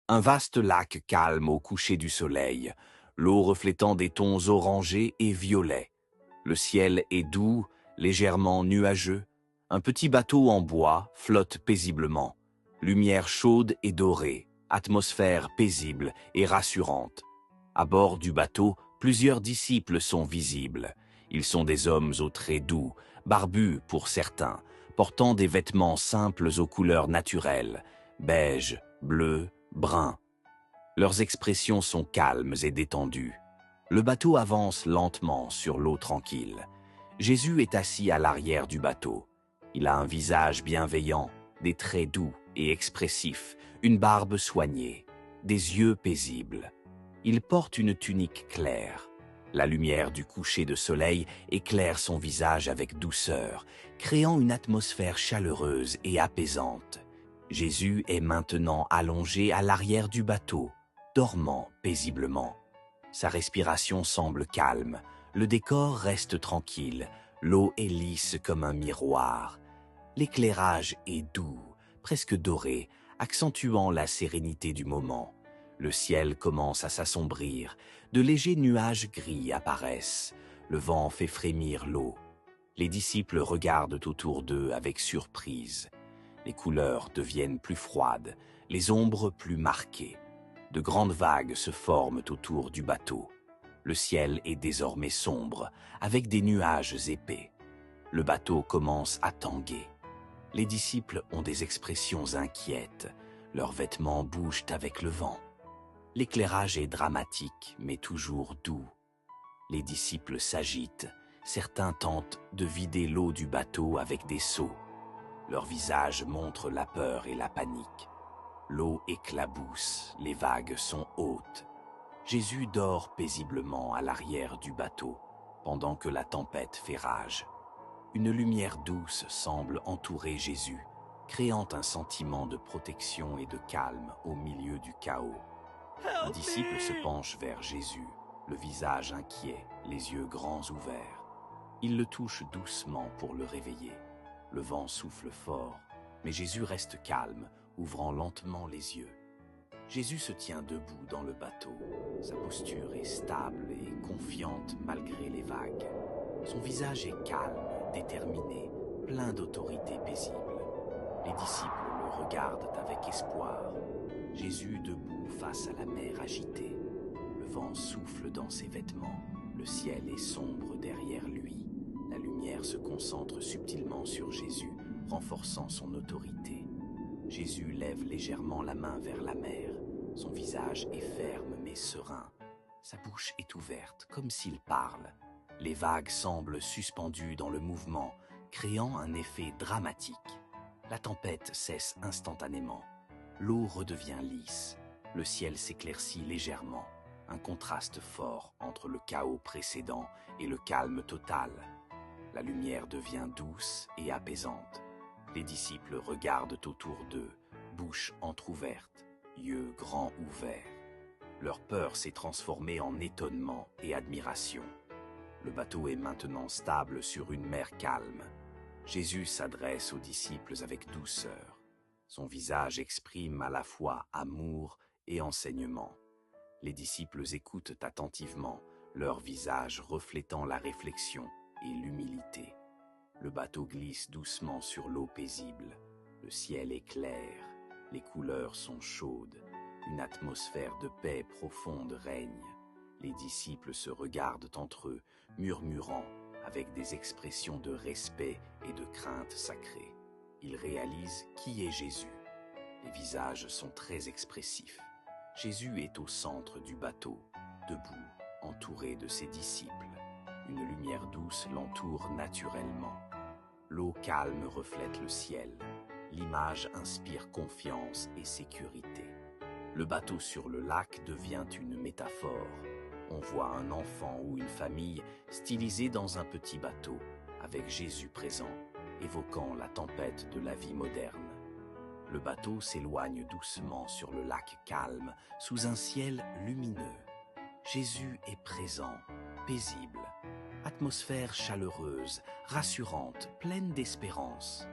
Un vaste lac calme au coucher du soleil, l'eau reflétant des tons orangés et violets. Le ciel est doux, légèrement nuageux. Un petit bateau en bois flotte paisiblement. Lumière chaude et dorée, atmosphère paisible et rassurante. À bord du bateau, plusieurs disciples sont visibles. Ils sont des hommes aux traits doux, barbus pour certains, portant des vêtements simples aux couleurs naturelles, beige, bleu, brun. Leurs expressions sont calmes et détendues. Le bateau avance lentement sur l'eau tranquille. Jésus est assis à l'arrière du bateau. Il a un visage bienveillant, des traits doux et expressifs, une barbe soignée, des yeux paisibles. Il porte une tunique claire. La lumière du coucher de soleil éclaire son visage avec douceur, créant une atmosphère chaleureuse et apaisante. Jésus est maintenant allongé à l'arrière du bateau, dormant paisiblement. Sa respiration semble calme, le décor reste tranquille, l'eau est lisse comme un miroir. L'éclairage est doux, presque doré, accentuant la sérénité du moment. Le ciel commence à s'assombrir, de légers nuages gris apparaissent. Le vent fait frémir l'eau. Les disciples regardent autour d'eux avec surprise. Les couleurs deviennent plus froides, les ombres plus marquées. De grandes vagues se forment autour du bateau. Le ciel est désormais sombre, avec des nuages épais. Le bateau commence à tanguer. Les disciples ont des expressions inquiètes. Leurs vêtements bougent avec le vent. L'éclairage est dramatique, mais toujours doux. Les disciples s'agitent. Certains tentent de vider l'eau du bateau avec des seaux. Leur visage montre la peur et la panique. L'eau éclabousse, les vagues sont hautes. Jésus dort paisiblement à l'arrière du bateau, pendant que la tempête fait rage. Une lumière douce semble entourer Jésus, créant un sentiment de protection et de calme au milieu du chaos. Un disciple se penche vers Jésus, le visage inquiet, les yeux grands ouverts. Il le touche doucement pour le réveiller. Le vent souffle fort, mais Jésus reste calme, ouvrant lentement les yeux. Jésus se tient debout dans le bateau. Sa posture est stable et confiante malgré les vagues. Son visage est calme, déterminé, plein d'autorité paisible. Les disciples le regardent avec espoir. Jésus debout face à la mer agitée. Le vent souffle dans ses vêtements. Le ciel est sombre derrière lui. La lumière se concentre subtilement sur Jésus, renforçant son autorité. Jésus lève légèrement la main vers la mer. Son visage est ferme mais serein. Sa bouche est ouverte, comme s'il parle. Les vagues semblent suspendues dans le mouvement, créant un effet dramatique. La tempête cesse instantanément. L'eau redevient lisse. Le ciel s'éclaircit légèrement. Un contraste fort entre le chaos précédent et le calme total. La lumière devient douce et apaisante. Les disciples regardent autour d'eux, bouche entr'ouverte, yeux grands ouverts. Leur peur s'est transformée en étonnement et admiration. Le bateau est maintenant stable sur une mer calme. Jésus s'adresse aux disciples avec douceur. Son visage exprime à la fois amour et enseignement. Les disciples écoutent attentivement, leur visage reflétant la réflexion et l'humilité. Le bateau glisse doucement sur l'eau paisible. Le ciel est clair, les couleurs sont chaudes. Une atmosphère de paix profonde règne. Les disciples se regardent entre eux, murmurant avec des expressions de respect et de crainte sacrée. Ils réalisent qui est Jésus. Les visages sont très expressifs. Jésus est au centre du bateau, debout, entouré de ses disciples. Une lumière douce l'entoure naturellement. L'eau calme reflète le ciel. L'image inspire confiance et sécurité. Le bateau sur le lac devient une métaphore. On voit un enfant ou une famille stylisée dans un petit bateau, avec Jésus présent, évoquant la tempête de la vie moderne. Le bateau s'éloigne doucement sur le lac calme, sous un ciel lumineux. Jésus est présent, paisible. Atmosphère chaleureuse, rassurante, pleine d'espérance.